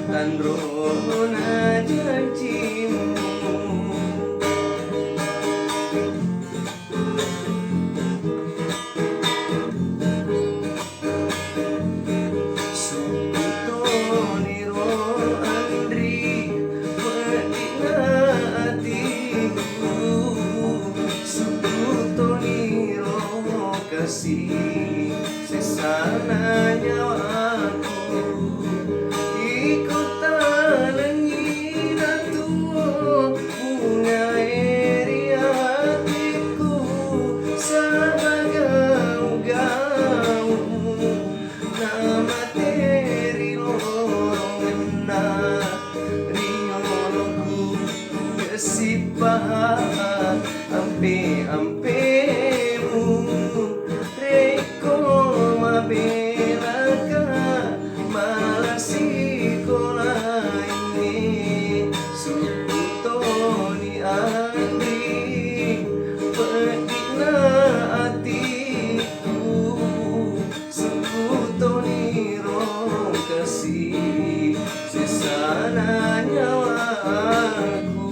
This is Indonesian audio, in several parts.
tan rona janjimu. Sesana nyawaku ikut talangin atuh bunga eri hatiku sama gau-gau nama teri lorongena rioloku kesipahan ampe-ampemu belaka malasikola ini sutoni andi pedina atiku sutoni rong kasih sesana nyawaku.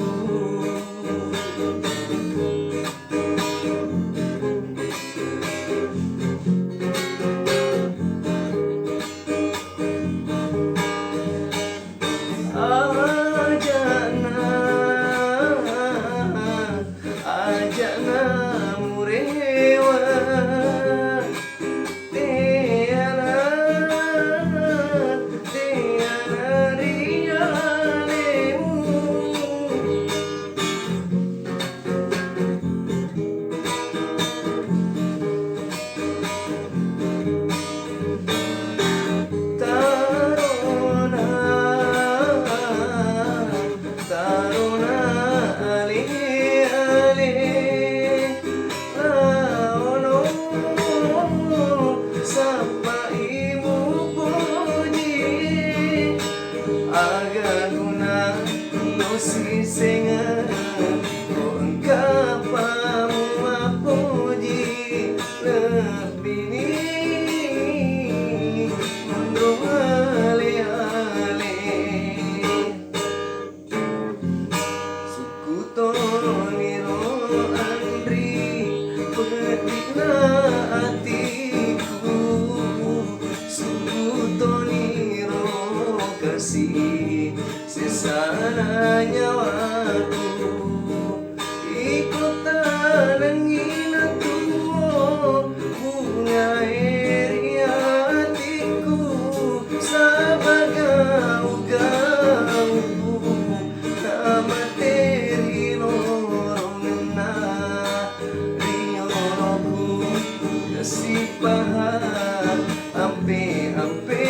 Sesana nyawaku ikut talangin atuh bunga eri hatiku sabagau-gau nama teri lorongena rioloku kesipahan ampe-ampe